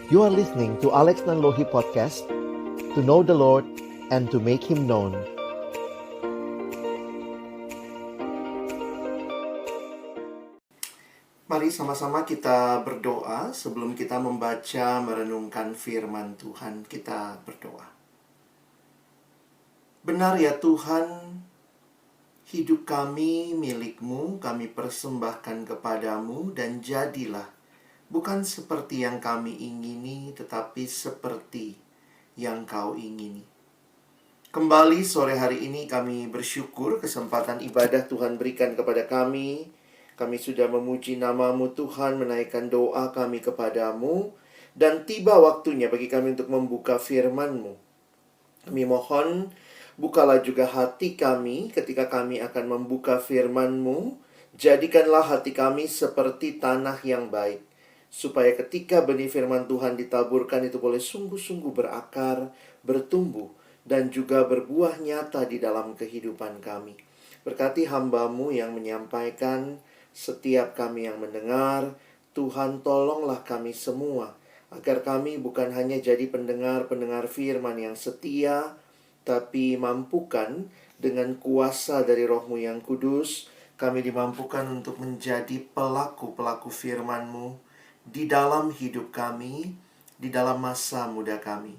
You are listening to Alex Nanlohi Podcast, to know the Lord and to make Him known. Mari sama-sama kita berdoa sebelum kita membaca merenungkan firman Tuhan. Kita berdoa. Benar ya Tuhan, hidup kami milik-Mu, kami persembahkan kepadamu, dan jadilah bukan seperti yang kami ingini, tetapi seperti yang Kau ingini. Kembali sore hari ini kami bersyukur kesempatan ibadah Tuhan berikan kepada kami. Kami sudah memuji nama-Mu Tuhan, menaikkan doa kami kepadamu, dan tiba waktunya bagi kami untuk membuka firman-Mu. Kami mohon, bukalah juga hati kami ketika kami akan membuka firman-Mu. Jadikanlah hati kami seperti tanah yang baik, supaya ketika benih firman Tuhan ditaburkan itu boleh sungguh-sungguh berakar, bertumbuh, dan juga berbuah nyata di dalam kehidupan kami. Berkati hamba-Mu yang menyampaikan, setiap kami yang mendengar. Tuhan, tolonglah kami semua, agar kami bukan hanya jadi pendengar-pendengar firman yang setia, tapi mampukan dengan kuasa dari Roh-Mu yang kudus, kami dimampukan untuk menjadi pelaku-pelaku firman-Mu di dalam hidup kami, di dalam masa muda kami.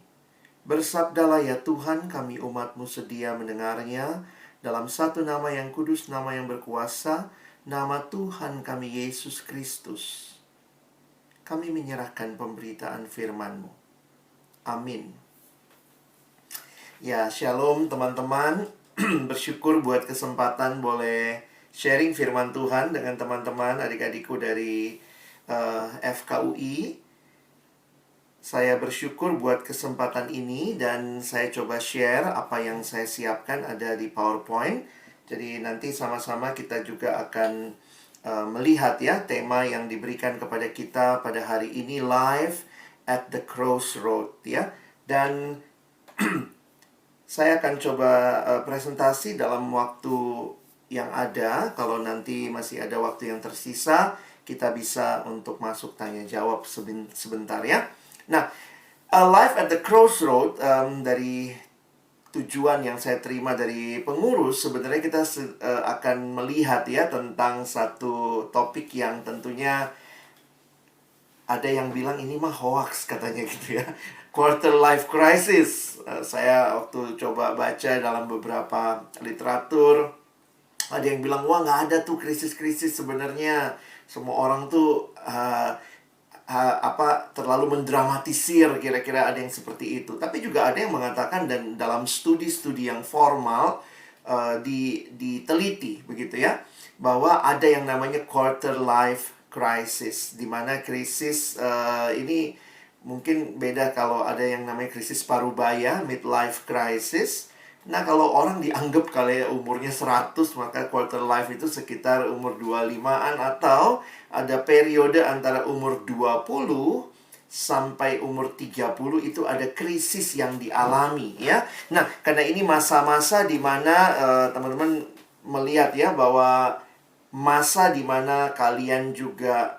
Bersabdalah ya Tuhan, kami umat-Mu sedia mendengarnya, dalam satu nama yang kudus, nama yang berkuasa, nama Tuhan kami Yesus Kristus. Kami menyerahkan pemberitaan firman-Mu. Amin. Ya, shalom teman-teman. Bersyukur buat kesempatan boleh sharing firman Tuhan dengan teman-teman, adik-adikku dari FKUI. Saya bersyukur buat kesempatan ini, dan saya coba share apa yang saya siapkan ada di PowerPoint. Jadi nanti sama-sama kita juga akan melihat ya tema yang diberikan kepada kita pada hari ini, Life at the Crossroad ya. Dan saya akan coba presentasi dalam waktu yang ada. Kalau nanti masih ada waktu yang tersisa, kita bisa untuk masuk tanya jawab sebentar ya. Nah, Life at the Crossroad, dari tujuan yang saya terima dari pengurus, sebenarnya kita akan melihat ya tentang satu topik yang tentunya ada yang bilang ini mah hoax katanya gitu ya. Quarter life crisis. Saya waktu coba baca dalam beberapa literatur, ada yang bilang, wah nggak ada tuh krisis-krisis sebenarnya. Semua orang tuh terlalu mendramatisir, kira-kira ada yang seperti itu. Tapi juga ada yang mengatakan, dan dalam studi-studi yang formal diteliti begitu ya, bahwa ada yang namanya quarter life crisis, di mana krisis ini mungkin beda kalau ada yang namanya krisis parubaya, midlife crisis. Nah, kalau orang dianggap kali umurnya 100, maka quarter life itu sekitar umur 25-an, atau ada periode antara umur 20 sampai umur 30 itu ada krisis yang dialami ya. Nah, karena ini masa-masa di mana teman-teman melihat ya bahwa masa di mana kalian juga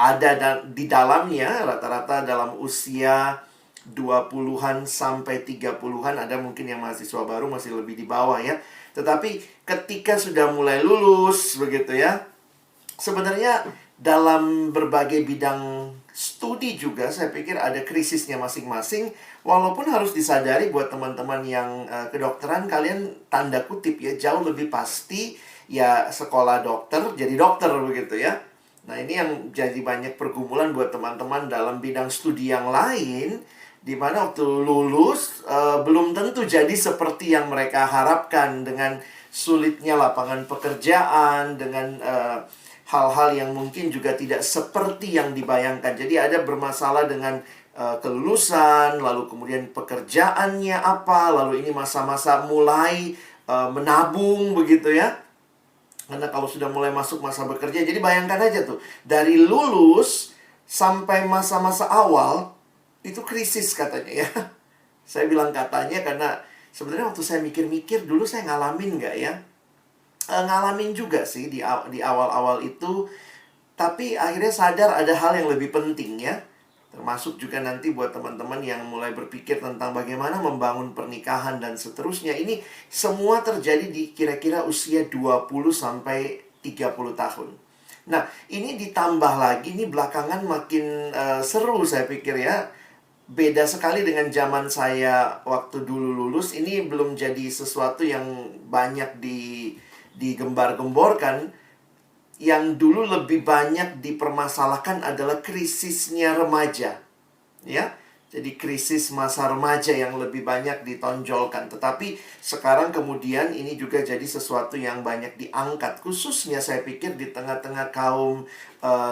ada di dalamnya, rata-rata dalam usia 20-an sampai 30-an, ada mungkin yang mahasiswa baru masih lebih di bawah ya. Tetapi ketika sudah mulai lulus begitu ya, sebenarnya dalam berbagai bidang studi juga saya pikir ada krisisnya masing-masing. Walaupun harus disadari buat teman-teman yang kedokteran, kalian tanda kutip ya jauh lebih pasti ya sekolah dokter, jadi dokter begitu ya. Nah, ini yang jadi banyak pergumulan buat teman-teman dalam bidang studi yang lain, di mana waktu lulus belum tentu jadi seperti yang mereka harapkan, dengan sulitnya lapangan pekerjaan, dengan hal-hal yang mungkin juga tidak seperti yang dibayangkan. Jadi ada bermasalah dengan kelulusan, lalu kemudian pekerjaannya apa, lalu ini masa-masa mulai menabung begitu ya. Karena kalau sudah mulai masuk masa bekerja, jadi bayangkan aja tuh, dari lulus sampai masa-masa awal itu krisis katanya ya. Saya bilang katanya karena sebenarnya waktu saya mikir-mikir dulu, saya ngalamin nggak ya? Ngalamin juga sih di awal-awal itu. Tapi akhirnya sadar ada hal yang lebih penting ya. Termasuk juga nanti buat teman-teman yang mulai berpikir tentang bagaimana membangun pernikahan dan seterusnya. Ini semua terjadi di kira-kira usia 20 sampai 30 tahun. Nah, ini ditambah lagi, ini belakangan makin seru saya pikir ya. Beda sekali dengan zaman saya waktu dulu lulus. Ini belum jadi sesuatu yang banyak digembar-gemborkan. Yang dulu lebih banyak dipermasalahkan adalah krisisnya remaja, ya. Jadi krisis masa remaja yang lebih banyak ditonjolkan. Tetapi sekarang kemudian ini juga jadi sesuatu yang banyak diangkat. Khususnya saya pikir di tengah-tengah kaum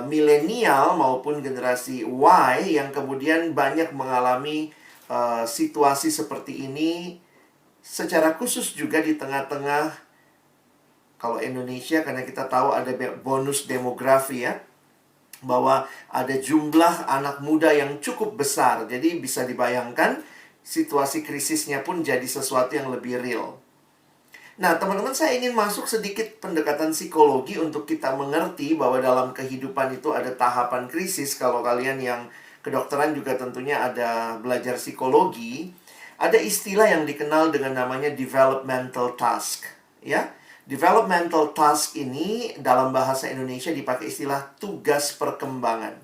milenial maupun generasi Y yang kemudian banyak mengalami situasi seperti ini. Secara khusus juga di tengah-tengah, kalau Indonesia, karena kita tahu ada bonus demografi ya, bahwa ada jumlah anak muda yang cukup besar. Jadi bisa dibayangkan situasi krisisnya pun jadi sesuatu yang lebih real. Nah, teman-teman, saya ingin masuk sedikit pendekatan psikologi untuk kita mengerti bahwa dalam kehidupan itu ada tahapan krisis. Kalau kalian yang kedokteran juga tentunya ada belajar psikologi. Ada istilah yang dikenal dengan namanya developmental task, ya. Developmental task ini dalam bahasa Indonesia dipakai istilah tugas perkembangan.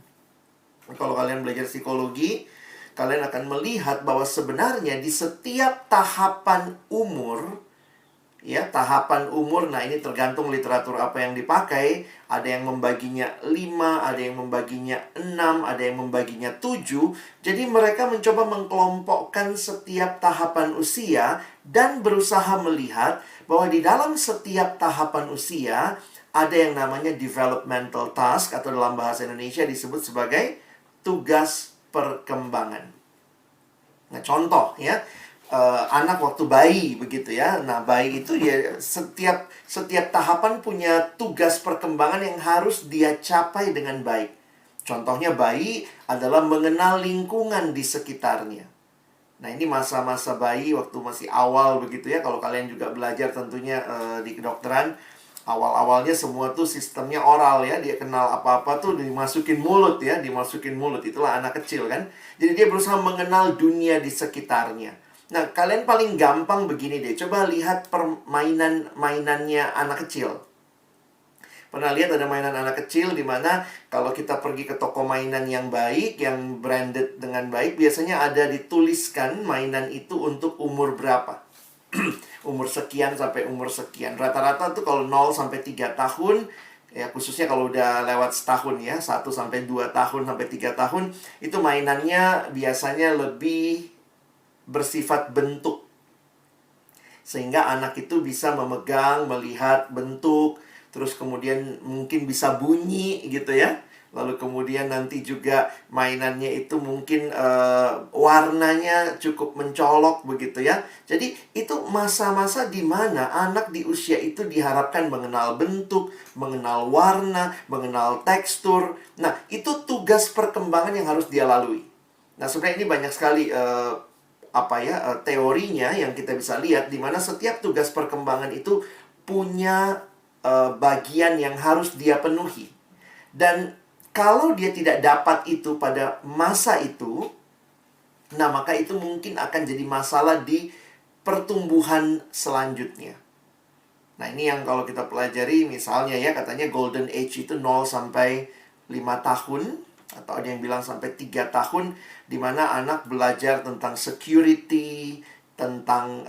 Kalau kalian belajar psikologi, kalian akan melihat bahwa sebenarnya di setiap tahapan umur, ya, tahapan umur, nah ini tergantung literatur apa yang dipakai. Ada yang membaginya 5, ada yang membaginya 6, ada yang membaginya 7. Jadi mereka mencoba mengkelompokkan setiap tahapan usia dan berusaha melihat bahwa di dalam setiap tahapan usia ada yang namanya developmental task, atau dalam bahasa Indonesia disebut sebagai tugas perkembangan. Nah, contoh ya, anak waktu bayi begitu ya. Nah, bayi itu ya setiap tahapan punya tugas perkembangan yang harus dia capai dengan baik. Contohnya bayi adalah mengenal lingkungan di sekitarnya. Nah, ini masa-masa bayi waktu masih awal begitu ya. Kalau kalian juga belajar tentunya di kedokteran, awal-awalnya semua tuh sistemnya oral ya. Dia kenal apa-apa tuh dimasukin mulut ya, dimasukin mulut. Itulah anak kecil kan. Jadi dia berusaha mengenal dunia di sekitarnya. Nah, kalian paling gampang begini deh. Coba lihat mainannya anak kecil. Pernah lihat ada mainan anak kecil di mana kalau kita pergi ke toko mainan yang baik, yang branded dengan baik, biasanya ada dituliskan mainan itu untuk umur berapa. Umur sekian sampai umur sekian. Rata-rata tuh kalau 0 sampai 3 tahun, ya khususnya kalau udah lewat setahun ya, 1 sampai 2 tahun sampai 3 tahun, itu mainannya biasanya lebih bersifat bentuk. Sehingga anak itu bisa memegang, melihat bentuk, terus kemudian mungkin bisa bunyi gitu ya. Lalu kemudian nanti juga mainannya itu mungkin warnanya cukup mencolok begitu ya. Jadi itu masa-masa di mana anak di usia itu diharapkan mengenal bentuk, mengenal warna, mengenal tekstur. Nah, itu tugas perkembangan yang harus dia lalui. Nah, sebenarnya ini banyak sekali teorinya yang kita bisa lihat, di mana setiap tugas perkembangan itu punya bagian yang harus dia penuhi. Dan kalau dia tidak dapat itu pada masa itu, nah maka itu mungkin akan jadi masalah di pertumbuhan selanjutnya. Nah, ini yang kalau kita pelajari misalnya ya, katanya golden age itu 0 sampai 5 tahun, atau ada yang bilang sampai 3 tahun, di mana anak belajar tentang security, tentang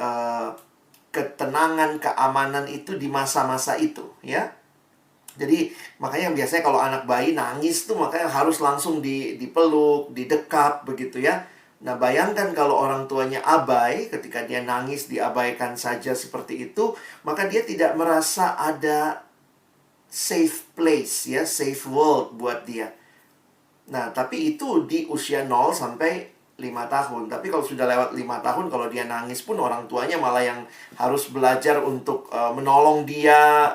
ketenangan, keamanan itu di masa-masa itu ya. Jadi makanya biasanya kalau anak bayi nangis tuh makanya harus langsung dipeluk, didekap begitu ya. Nah, bayangkan kalau orang tuanya abai, ketika dia nangis diabaikan saja seperti itu, maka dia tidak merasa ada safe place ya, safe world buat dia. Nah, tapi itu di usia 0 sampai 5 tahun. Tapi kalau sudah lewat 5 tahun, kalau dia nangis pun orang tuanya malah yang harus belajar untuk menolong dia,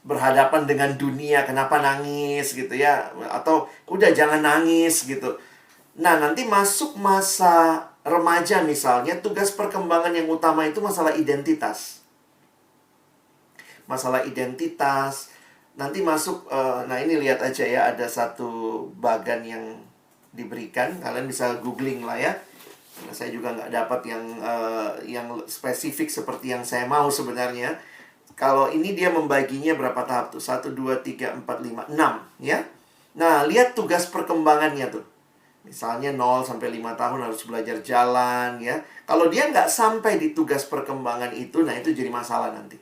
berhadapan dengan dunia, kenapa nangis gitu ya, atau udah jangan nangis gitu. Nah, nanti masuk masa remaja misalnya, tugas perkembangan yang utama itu masalah identitas. Masalah identitas. Nanti masuk, nah ini lihat aja ya, ada satu bagan yang diberikan. Kalian bisa googling lah ya. Karena saya juga nggak dapat yang spesifik seperti yang saya mau sebenarnya. Kalau ini dia membaginya berapa tahap tuh? 1, 2, 3, 4, 5, 6 ya. Nah, lihat tugas perkembangannya tuh. Misalnya 0 sampai 5 tahun harus belajar jalan ya. Kalau dia nggak sampai di tugas perkembangan itu, nah itu jadi masalah nanti.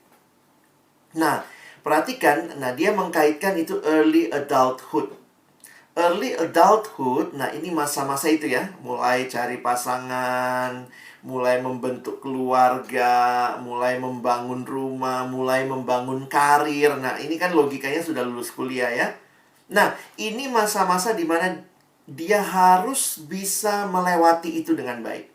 Nah, perhatikan, nah dia mengkaitkan itu early adulthood. Early adulthood, nah ini masa-masa itu ya. Mulai cari pasangan, mulai membentuk keluarga, mulai membangun rumah, mulai membangun karir. Nah, ini kan logikanya sudah lulus kuliah ya. Nah, ini masa-masa di mana dia harus bisa melewati itu dengan baik.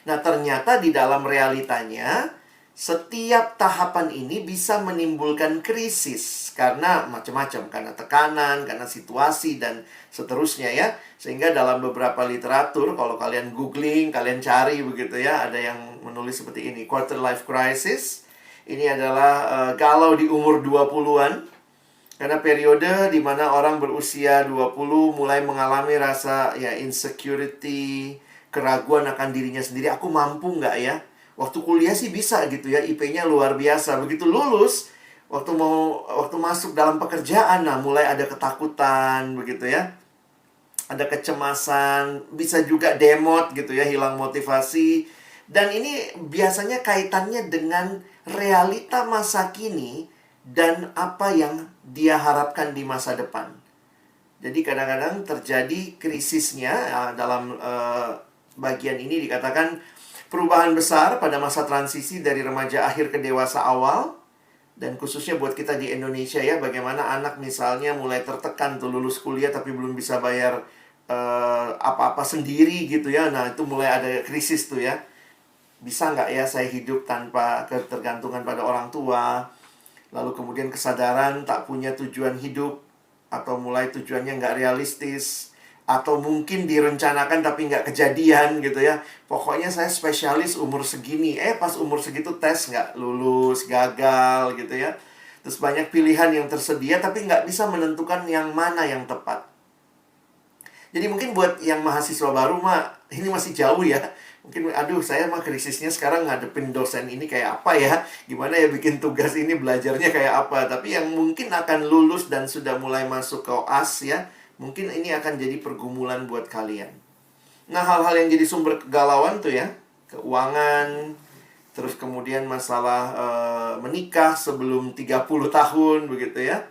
Nah, ternyata di dalam realitanya, setiap tahapan ini bisa menimbulkan krisis. Karena macam-macam. Karena tekanan, karena situasi, dan seterusnya ya. Sehingga dalam beberapa literatur, kalau kalian googling, kalian cari begitu ya, ada yang menulis seperti ini. Quarter life crisis. Ini adalah galau di umur 20-an. Karena periode di mana orang berusia 20 mulai mengalami rasa ya insecurity, keraguan akan dirinya sendiri. Aku mampu nggak ya? Waktu kuliah sih bisa gitu ya, IP-nya luar biasa. Begitu lulus, waktu masuk dalam pekerjaan, nah mulai ada ketakutan begitu ya. Ada kecemasan, bisa juga demot gitu ya, hilang motivasi. Dan ini biasanya kaitannya dengan realita masa kini dan apa yang dia harapkan di masa depan. Jadi kadang-kadang terjadi krisisnya dalam bagian ini dikatakan perubahan besar pada masa transisi dari remaja akhir ke dewasa awal. Dan khususnya buat kita di Indonesia ya, bagaimana anak misalnya mulai tertekan tuh lulus kuliah tapi belum bisa bayar apa-apa sendiri gitu ya. Nah itu mulai ada krisis tuh ya. Bisa nggak ya saya hidup tanpa ketergantungan pada orang tua? Lalu kemudian kesadaran tak punya tujuan hidup, atau mulai tujuannya nggak realistis, atau mungkin direncanakan tapi nggak kejadian gitu ya. Pokoknya saya spesialis umur segini, pas umur segitu tes nggak lulus, gagal gitu ya. Terus banyak pilihan yang tersedia tapi nggak bisa menentukan yang mana yang tepat. Jadi mungkin buat yang mahasiswa baru mah ini masih jauh ya. Mungkin aduh saya mah krisisnya sekarang ngadepin dosen ini kayak apa ya. Gimana ya bikin tugas ini belajarnya kayak apa. Tapi yang mungkin akan lulus dan sudah mulai masuk ke OAS ya, mungkin ini akan jadi pergumulan buat kalian. Nah hal-hal yang jadi sumber kegalauan tuh ya, keuangan, terus kemudian masalah menikah sebelum 30 tahun begitu ya.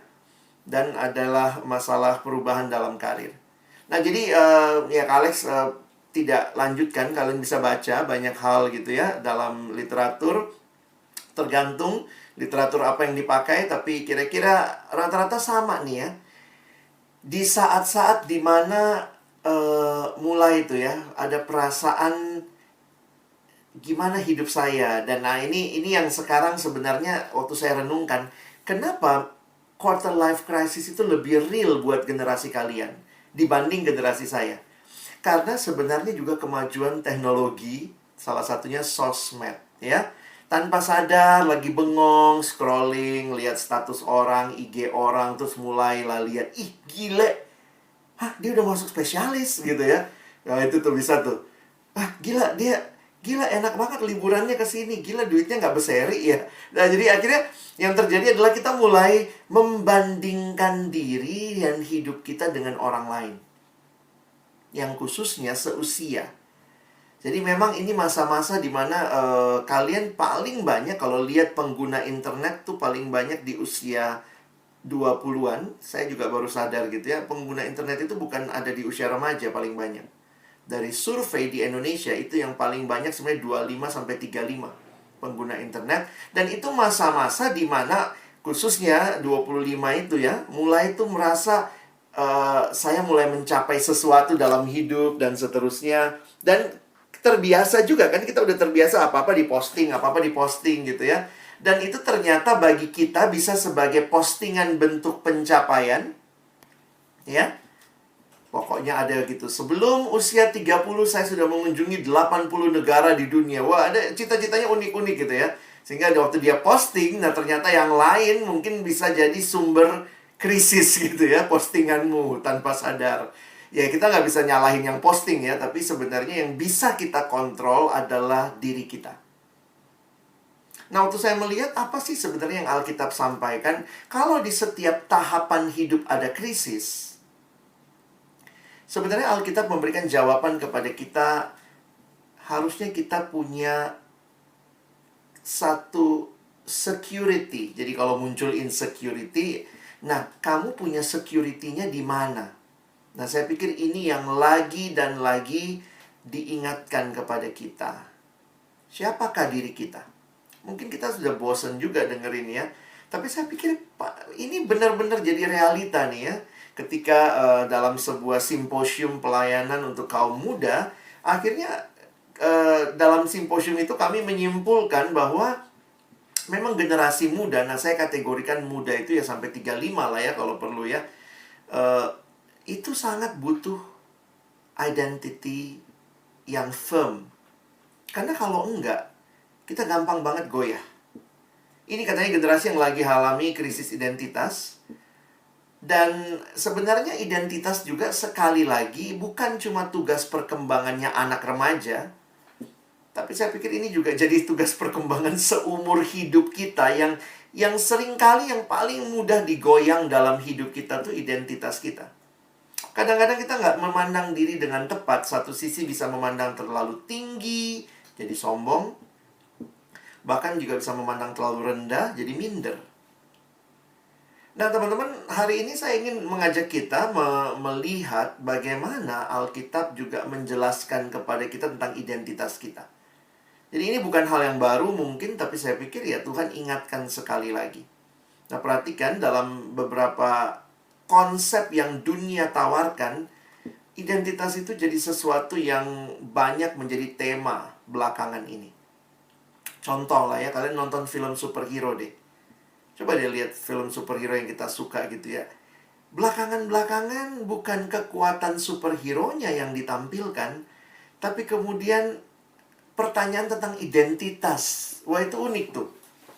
Dan adalah masalah perubahan dalam karir. Nah jadi ya Kak Alex tidak lanjutkan, kalian bisa baca banyak hal gitu ya dalam literatur. Tergantung literatur apa yang dipakai, tapi kira-kira rata-rata sama nih ya. Di saat-saat dimana mulai itu ya ada perasaan gimana hidup saya. Dan nah ini yang sekarang sebenarnya waktu saya renungkan, kenapa quarter life crisis itu lebih real buat generasi kalian dibanding generasi saya. Karena sebenarnya juga kemajuan teknologi, salah satunya sosmed ya. Tanpa sadar lagi bengong, scrolling, lihat status orang, IG orang, terus mulailah lihat, ih gile, dia udah masuk spesialis gitu ya. Nah itu tuh bisa tuh, gila gila enak banget liburannya ke sini, gila duitnya nggak berseri ya. Nah jadi akhirnya yang terjadi adalah kita mulai membandingkan diri dan hidup kita dengan orang lain, yang khususnya seusia. Jadi memang ini masa-masa dimana kalian paling banyak kalau lihat pengguna internet tuh paling banyak di usia 20-an. Saya juga baru sadar gitu ya, pengguna internet itu bukan ada di usia remaja paling banyak. Dari survei di Indonesia itu yang paling banyak sebenarnya 25-35 pengguna internet. Dan itu masa-masa dimana khususnya 25 itu ya, mulai tuh merasa saya mulai mencapai sesuatu dalam hidup dan seterusnya. Dan terbiasa juga kan, kita udah terbiasa apa-apa diposting gitu ya. Dan itu ternyata bagi kita bisa sebagai postingan bentuk pencapaian ya. Pokoknya ada gitu, sebelum usia 30 saya sudah mengunjungi 80 negara di dunia. Wah ada cita-citanya unik-unik gitu ya. Sehingga waktu dia posting, nah ternyata yang lain mungkin bisa jadi sumber krisis gitu ya, postinganmu tanpa sadar. Ya kita nggak bisa nyalahin yang posting ya, tapi sebenarnya yang bisa kita kontrol adalah diri kita. Nah, waktu saya melihat apa sih sebenarnya yang Alkitab sampaikan, kalau di setiap tahapan hidup ada krisis, sebenarnya Alkitab memberikan jawaban kepada kita, harusnya kita punya satu security. Jadi kalau muncul insecurity, nah kamu punya security-nya di mana? Nah, saya pikir ini yang lagi dan lagi diingatkan kepada kita. Siapakah diri kita? Mungkin kita sudah bosan juga dengerin ya. Tapi saya pikir ini benar-benar jadi realita nih ya. Ketika dalam sebuah simposium pelayanan untuk kaum muda, akhirnya dalam simposium itu kami menyimpulkan bahwa memang generasi muda, nah saya kategorikan muda itu ya sampai 35 lah ya kalau perlu ya, itu sangat butuh identity yang firm. Karena kalau enggak, kita gampang banget goyah. Ini katanya generasi yang lagi alami krisis identitas. Dan sebenarnya identitas juga sekali lagi bukan cuma tugas perkembangannya anak remaja, tapi saya pikir ini juga jadi tugas perkembangan seumur hidup kita yang seringkali yang paling mudah digoyang dalam hidup kita tuh identitas kita. Kadang-kadang kita nggak memandang diri dengan tepat. Satu sisi bisa memandang terlalu tinggi, jadi sombong. Bahkan juga bisa memandang terlalu rendah, jadi minder. Nah teman-teman, hari ini saya ingin mengajak kita melihat bagaimana Alkitab juga menjelaskan kepada kita tentang identitas kita. Jadi ini bukan hal yang baru mungkin, tapi saya pikir ya Tuhan ingatkan sekali lagi. Nah perhatikan dalam beberapa konsep yang dunia tawarkan, identitas itu jadi sesuatu yang banyak menjadi tema belakangan ini. Contoh lah ya, kalian nonton film superhero deh. Coba deh lihat film superhero yang kita suka gitu ya. Belakangan-belakangan bukan kekuatan superhero-nya yang ditampilkan, tapi kemudian pertanyaan tentang identitas. Wah itu unik tuh.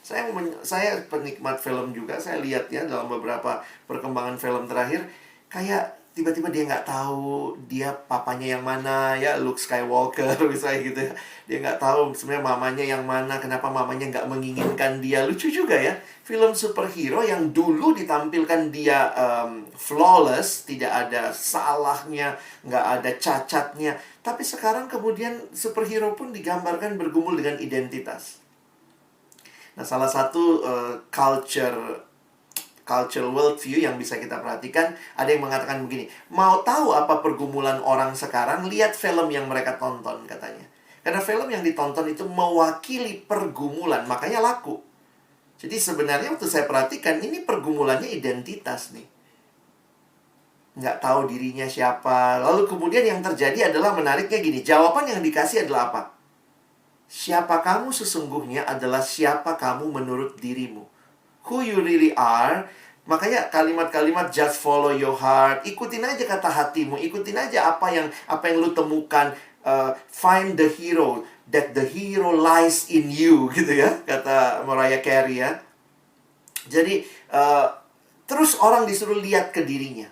Saya penikmat film juga. Saya lihat ya dalam beberapa perkembangan film terakhir, kayak tiba-tiba dia nggak tahu dia papanya yang mana ya, Luke Skywalker misalnya gitu ya. Dia nggak tahu sebenarnya mamanya yang mana, kenapa mamanya nggak menginginkan dia. Lucu juga ya, film superhero yang dulu ditampilkan dia flawless, tidak ada salahnya, nggak ada cacatnya, tapi sekarang kemudian superhero pun digambarkan bergumul dengan identitas. Nah salah satu cultural worldview yang bisa kita perhatikan, ada yang mengatakan begini, mau tahu apa pergumulan orang sekarang, lihat film yang mereka tonton katanya. Karena film yang ditonton itu mewakili pergumulan, makanya laku. Jadi sebenarnya waktu saya perhatikan, ini pergumulannya identitas nih. Nggak tahu dirinya siapa. Lalu kemudian yang terjadi adalah menariknya gini, jawaban yang dikasih adalah apa? Siapa kamu sesungguhnya adalah siapa kamu menurut dirimu. Who you really are. Makanya kalimat-kalimat just follow your heart. Ikutin aja kata hatimu. Ikutin aja apa yang lu temukan. Find the hero. That the hero lies in you. Gitu ya. Kata Mariah Carey ya. Jadi terus orang disuruh lihat ke dirinya.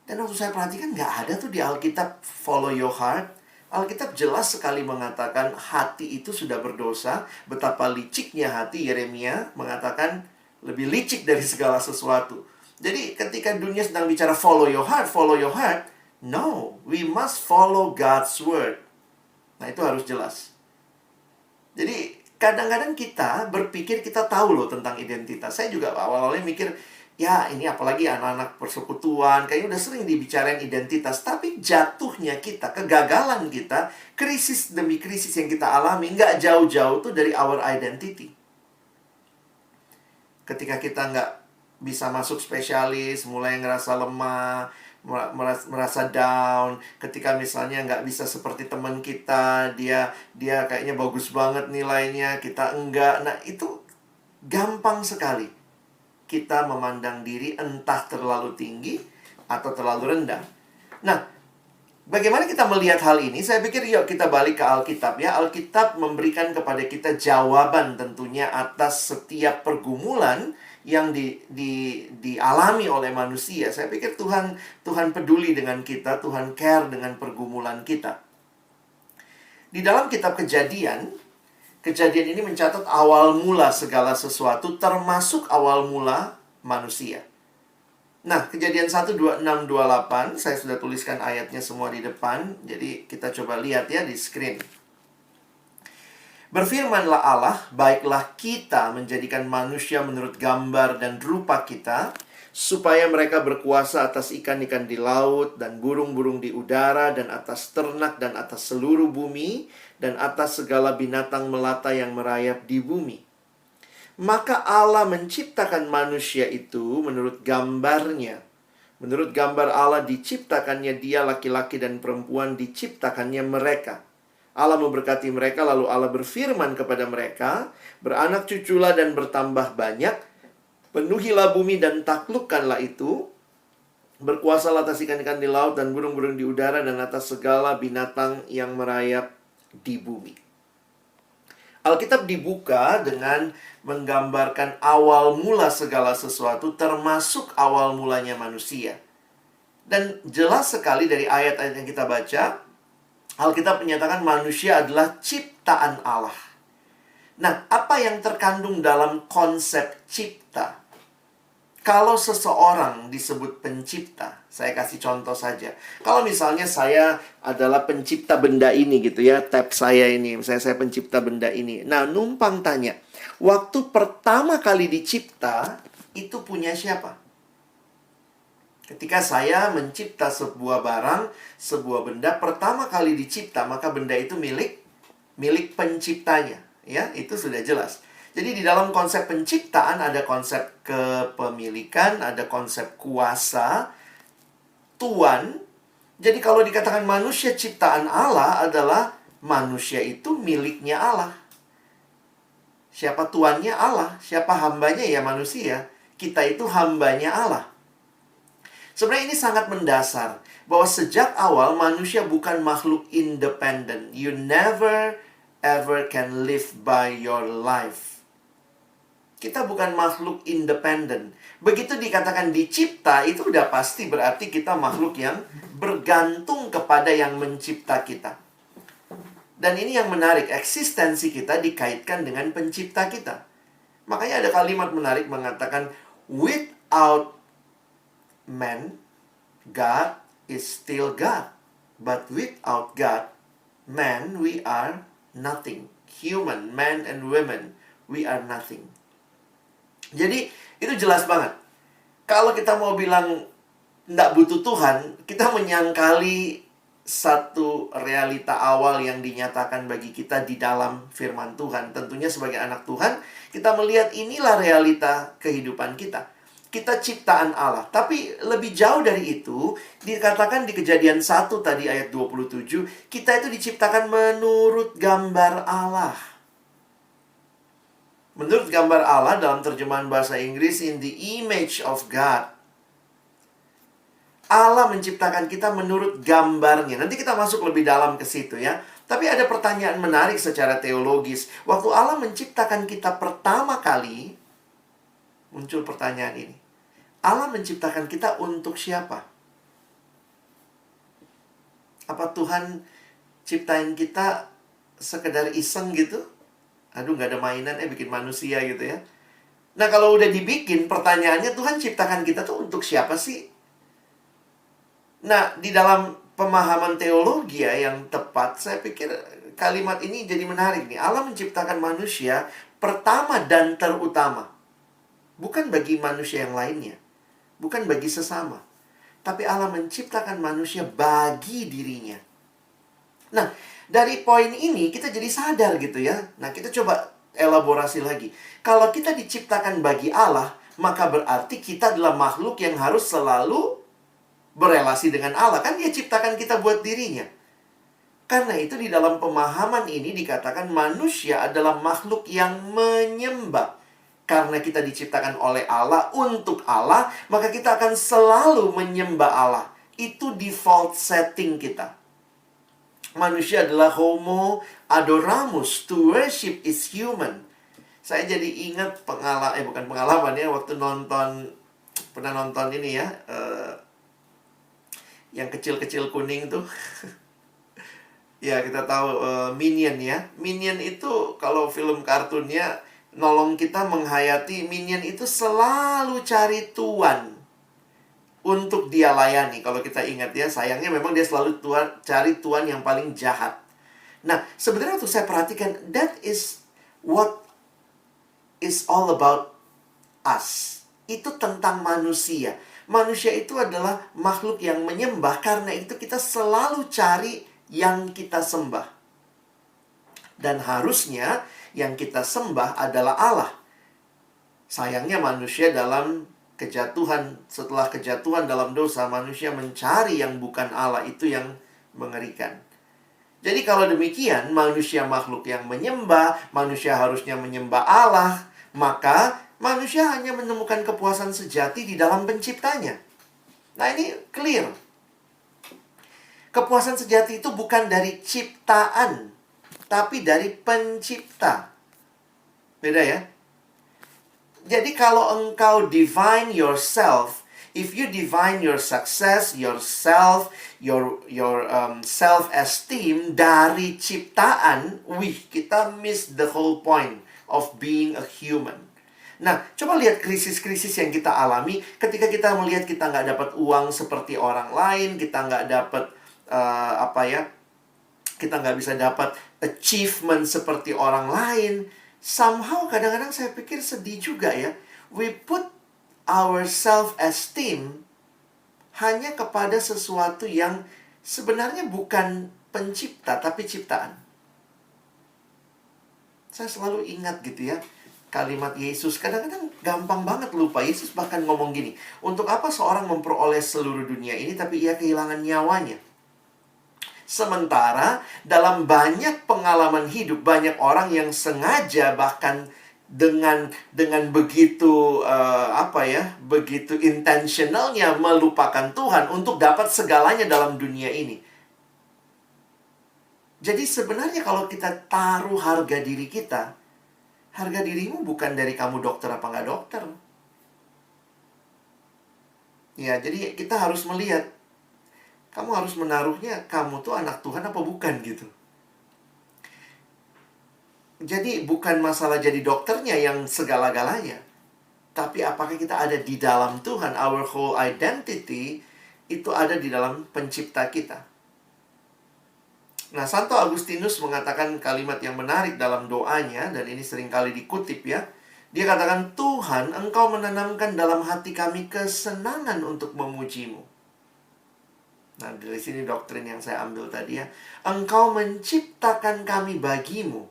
Dan waktu saya perhatikan nggak ada tuh di Alkitab follow your heart. Alkitab jelas sekali mengatakan hati itu sudah berdosa. Betapa liciknya hati, Yeremia mengatakan lebih licik dari segala sesuatu. Jadi ketika dunia sedang bicara follow your heart, no, we must follow God's word. Nah itu harus jelas. Jadi kadang-kadang kita berpikir kita tahu loh tentang identitas. Saya juga awal-awalnya mikir, ya ini apalagi anak-anak persekutuan, kayaknya udah sering dibicarain identitas. Tapi jatuhnya kita, kegagalan kita, krisis demi krisis yang kita alami, nggak jauh-jauh tuh dari our identity. Ketika kita nggak bisa masuk spesialis, mulai ngerasa lemah, merasa down. Ketika misalnya nggak bisa seperti teman kita, dia kayaknya bagus banget nilainya, kita enggak. Nah itu gampang sekali kita memandang diri entah terlalu tinggi atau terlalu rendah. Nah, bagaimana kita melihat hal ini? Saya pikir yuk kita balik ke Alkitab ya. Alkitab memberikan kepada kita jawaban tentunya atas setiap pergumulan yang dialami oleh manusia. Saya pikir Tuhan peduli dengan kita, Tuhan care dengan pergumulan kita. Di dalam kitab Kejadian ini mencatat awal mula segala sesuatu, termasuk awal mula manusia. Nah, Kejadian 1, 26, 28, saya sudah tuliskan ayatnya semua di depan. Jadi kita coba lihat ya di screen. Berfirmanlah Allah, baiklah kita menjadikan manusia menurut gambar dan rupa kita, supaya mereka berkuasa atas ikan-ikan di laut, dan burung-burung di udara, dan atas ternak, dan atas seluruh bumi, dan atas segala binatang melata yang merayap di bumi. Maka Allah menciptakan manusia itu menurut gambarnya. Menurut gambar Allah diciptakannya dia, laki-laki dan perempuan diciptakannya mereka. Allah memberkati mereka, lalu Allah berfirman kepada mereka, beranak cuculah dan bertambah banyak, penuhilah bumi dan taklukkanlah itu, berkuasalah atas ikan-ikan di laut dan burung-burung di udara dan atas segala binatang yang merayap di bumi. Alkitab dibuka dengan menggambarkan awal mula segala sesuatu, termasuk awal mulanya manusia. Dan jelas sekali dari ayat-ayat yang kita baca, Alkitab menyatakan manusia adalah ciptaan Allah. Nah, apa yang terkandung dalam konsep cipta? Kalau seseorang disebut pencipta, saya kasih contoh saja. Kalau misalnya saya adalah pencipta benda ini gitu ya, tab saya ini, misalnya saya pencipta benda ini. Nah, numpang tanya, waktu pertama kali dicipta, itu punya siapa? Ketika saya mencipta sebuah barang, sebuah benda, pertama kali dicipta, maka benda itu milik penciptanya. Ya, itu sudah jelas. Jadi di dalam konsep penciptaan ada konsep kepemilikan, ada konsep kuasa, tuan. Jadi kalau dikatakan manusia ciptaan Allah adalah manusia itu miliknya Allah. Siapa tuannya? Allah. Siapa hambanya? Ya manusia. Kita itu hambanya Allah. Sebenarnya ini sangat mendasar, bahwa sejak awal manusia bukan makhluk independen. You never ever can live by your life. Kita bukan makhluk independen. Begitu dikatakan dicipta, itu udah pasti berarti kita makhluk yang bergantung kepada yang mencipta kita. Dan ini yang menarik, eksistensi kita dikaitkan dengan pencipta kita. Makanya ada kalimat menarik mengatakan, without man, God is still God. But without God, man, we are nothing. Human, man and women, we are nothing. Jadi itu jelas banget. Kalau kita mau bilang tidak butuh Tuhan, kita menyangkali satu realita awal yang dinyatakan bagi kita di dalam firman Tuhan. Tentunya sebagai anak Tuhan, kita melihat inilah realita kehidupan kita. Kita ciptaan Allah. Tapi lebih jauh dari itu, dikatakan di Kejadian 1 tadi ayat 27, kita itu diciptakan menurut gambar Allah. Menurut gambar Allah dalam terjemahan bahasa Inggris, in the image of God. Allah menciptakan kita menurut gambarnya. Nanti kita masuk lebih dalam ke situ ya. Tapi ada pertanyaan menarik secara teologis. Waktu Allah menciptakan kita pertama kali, muncul pertanyaan ini. Allah menciptakan kita untuk siapa? Apa Tuhan ciptain kita sekedar iseng gitu? Aduh, nggak ada mainan, bikin manusia gitu ya. Nah, kalau udah dibikin, pertanyaannya Tuhan ciptakan kita tuh untuk siapa sih? Nah, di dalam pemahaman teologi ya yang tepat, saya pikir kalimat ini jadi menarik nih. Allah menciptakan manusia pertama dan terutama. Bukan bagi manusia yang lainnya. Bukan bagi sesama. Tapi Allah menciptakan manusia bagi dirinya. Nah, dari poin ini kita jadi sadar gitu ya. Nah, kita coba elaborasi lagi. Kalau kita diciptakan bagi Allah, maka berarti kita adalah makhluk yang harus selalu berelasi dengan Allah. Kan Dia ciptakan kita buat dirinya. Karena itu di dalam pemahaman ini dikatakan manusia adalah makhluk yang menyembah. Karena kita diciptakan oleh Allah untuk Allah, maka kita akan selalu menyembah Allah. Itu default setting kita. Manusia adalah homo adoramus. To worship is human. Saya jadi ingat bukan pengalaman ya, waktu pernah nonton ini ya, yang kecil-kecil kuning tuh. Ya, kita tahu Minion ya. Minion itu kalau film kartunnya nolong kita menghayati, Minion itu selalu cari tuan untuk dia layani. Kalau kita ingat ya, sayangnya memang dia selalu cari tuan yang paling jahat. Nah, sebenarnya waktu saya perhatikan, that is what is all about us. Itu tentang manusia. Manusia itu adalah makhluk yang menyembah, karena itu kita selalu cari yang kita sembah. Dan harusnya yang kita sembah adalah Allah. Sayangnya manusia dalam kejatuhan, setelah kejatuhan dalam dosa, manusia mencari yang bukan Allah. Itu yang mengerikan. Jadi kalau demikian, manusia makhluk yang menyembah, manusia harusnya menyembah Allah, maka manusia hanya menemukan kepuasan sejati di dalam penciptanya. Nah, ini clear. Kepuasan sejati itu bukan dari ciptaan, tapi dari pencipta. Beda ya? Jadi kalau engkau define yourself, if you define your success, yourself, your self-esteem dari ciptaan, kita miss the whole point of being a human. Nah, coba lihat krisis-krisis yang kita alami ketika kita melihat kita nggak dapat uang seperti orang lain, kita nggak dapat kita nggak bisa dapat achievement seperti orang lain. Somehow kadang-kadang saya pikir sedih juga ya. We put our self-esteem hanya kepada sesuatu yang sebenarnya bukan pencipta, tapi ciptaan. Saya selalu ingat gitu ya, kalimat Yesus. Kadang-kadang gampang banget lupa. Yesus bahkan ngomong gini, untuk apa seorang memperoleh seluruh dunia ini, tapi ia kehilangan nyawanya? Sementara dalam banyak pengalaman hidup, banyak orang yang sengaja bahkan dengan begitu begitu intentionalnya melupakan Tuhan untuk dapat segalanya dalam dunia ini. Jadi sebenarnya kalau kita taruh harga diri kita, harga dirimu bukan dari kamu dokter apa nggak dokter. Ya, jadi kita harus melihat, kamu harus menaruhnya, kamu tuh anak Tuhan apa bukan gitu. Jadi bukan masalah jadi dokternya yang segala-galanya, tapi apakah kita ada di dalam Tuhan. Our whole identity itu ada di dalam pencipta kita. Nah, Santo Agustinus mengatakan kalimat yang menarik dalam doanya, dan ini seringkali dikutip ya. Dia katakan, Tuhan, Engkau menanamkan dalam hati kami kesenangan untuk memujimu. Nah, dari sini doktrin yang saya ambil tadi ya. Engkau menciptakan kami bagimu.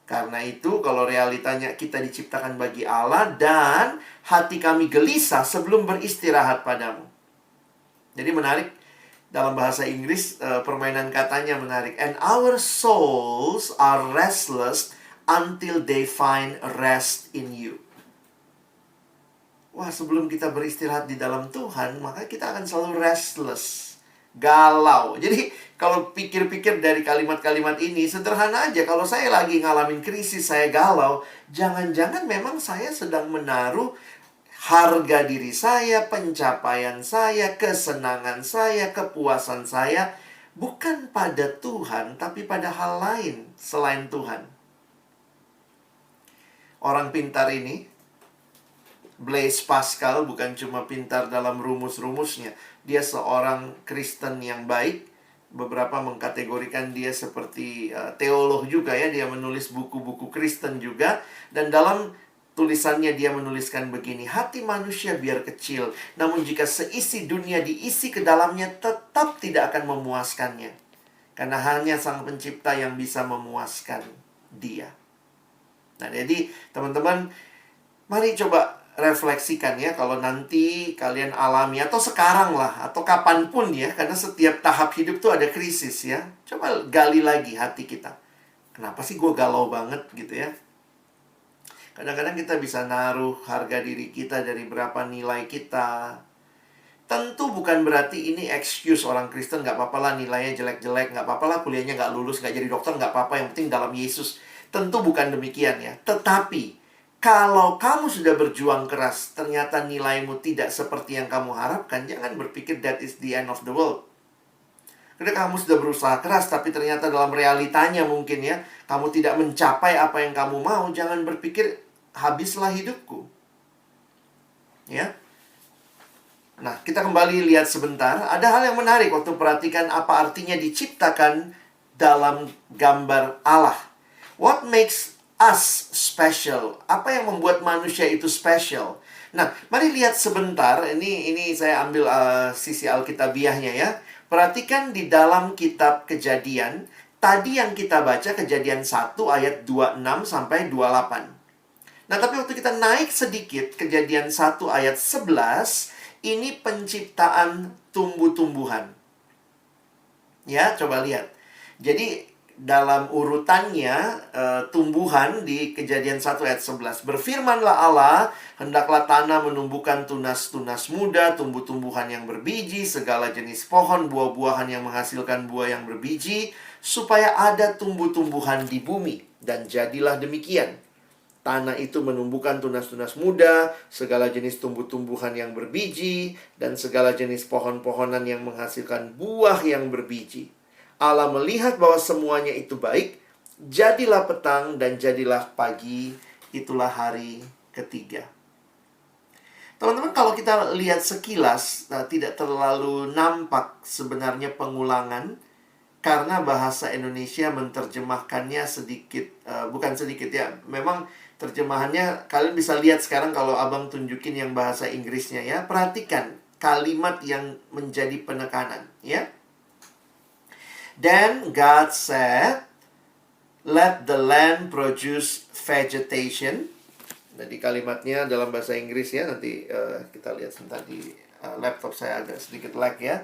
Karena itu, kalau realitanya kita diciptakan bagi Allah, dan hati kami gelisah sebelum beristirahat padamu. Jadi menarik, dalam bahasa Inggris, permainan katanya menarik. And our souls are restless until they find rest in you. Wah, sebelum kita beristirahat di dalam Tuhan, maka kita akan selalu restless, galau. Jadi, kalau pikir-pikir dari kalimat-kalimat ini, sederhana aja. Kalau saya lagi ngalamin krisis, saya galau, jangan-jangan memang saya sedang menaruh harga diri saya, pencapaian saya, kesenangan saya, kepuasan saya, bukan pada Tuhan, tapi pada hal lain selain Tuhan. Orang pintar ini, Blaise Pascal, bukan cuma pintar dalam rumus-rumusnya. Dia seorang Kristen yang baik. Beberapa mengkategorikan dia seperti teolog juga ya. Dia menulis buku-buku Kristen juga. Dan dalam tulisannya dia menuliskan begini, hati manusia biar kecil, namun jika seisi dunia diisi ke dalamnya, tetap tidak akan memuaskannya. Karena hanya Sang Pencipta yang bisa memuaskan dia. Nah, jadi teman-teman, mari coba refleksikan ya, kalau nanti kalian alami, atau sekarang lah, atau kapanpun ya, karena setiap tahap hidup tuh ada krisis ya. Coba gali lagi hati kita. Kenapa sih gue galau banget gitu ya? Kadang-kadang kita bisa naruh harga diri kita dari berapa nilai kita. Tentu bukan berarti ini excuse orang Kristen, nggak apa-apa lah nilainya jelek-jelek, nggak apa-apa lah kuliahnya nggak lulus, nggak jadi dokter, nggak apa-apa, yang penting dalam Yesus. Tentu bukan demikian ya. Tetapi kalau kamu sudah berjuang keras, ternyata nilaimu tidak seperti yang kamu harapkan, jangan berpikir that is the end of the world. Karena kamu sudah berusaha keras, tapi ternyata dalam realitanya mungkin ya, kamu tidak mencapai apa yang kamu mau, jangan berpikir habislah hidupku. Ya. Nah, kita kembali lihat sebentar. Ada hal yang menarik waktu perhatikan apa artinya diciptakan dalam gambar Allah. What makes us special? Apa yang membuat manusia itu special? Nah, mari lihat sebentar. Ini saya ambil sisi Alkitabiahnya ya. Perhatikan di dalam kitab Kejadian. Tadi yang kita baca Kejadian 1 ayat 26 sampai 28. Nah, tapi waktu kita naik sedikit Kejadian 1 ayat 11, ini penciptaan tumbuh-tumbuhan. Ya, coba lihat. Jadi, dalam urutannya, tumbuhan di Kejadian 1 ayat 11. Berfirmanlah Allah, hendaklah tanah menumbuhkan tunas-tunas muda, tumbuh-tumbuhan yang berbiji, segala jenis pohon, buah-buahan yang menghasilkan buah yang berbiji, supaya ada tumbuh-tumbuhan di bumi. Dan jadilah demikian. Tanah itu menumbuhkan tunas-tunas muda, segala jenis tumbuh-tumbuhan yang berbiji, dan segala jenis pohon-pohonan yang menghasilkan buah yang berbiji. Allah melihat bahwa semuanya itu baik, jadilah petang dan jadilah pagi, itulah hari ketiga. Teman-teman, kalau kita lihat sekilas, tidak terlalu nampak sebenarnya pengulangan, karena bahasa Indonesia menerjemahkannya sedikit, bukan sedikit ya, memang terjemahannya, kalian bisa lihat sekarang kalau abang tunjukin yang bahasa Inggrisnya ya. Perhatikan kalimat yang menjadi penekanan ya. Then God said, let the land produce vegetation. Jadi kalimatnya dalam bahasa Inggris ya. Nanti kita lihat sebentar di laptop saya agak sedikit lag ya.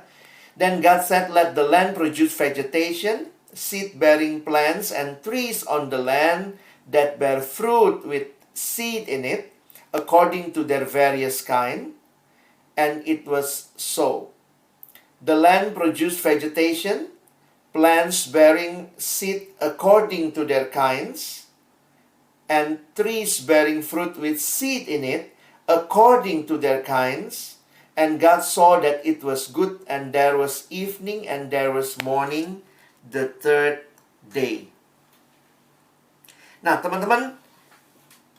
Then God said, let the land produce vegetation, seed-bearing plants and trees on the land, that bear fruit with seed in it, according to their various kind. And it was so. The land produced vegetation, plants bearing seed according to their kinds, and trees bearing fruit with seed in it, according to their kinds. And God saw that it was good, and there was evening, and there was morning, the third day. Nah, teman-teman,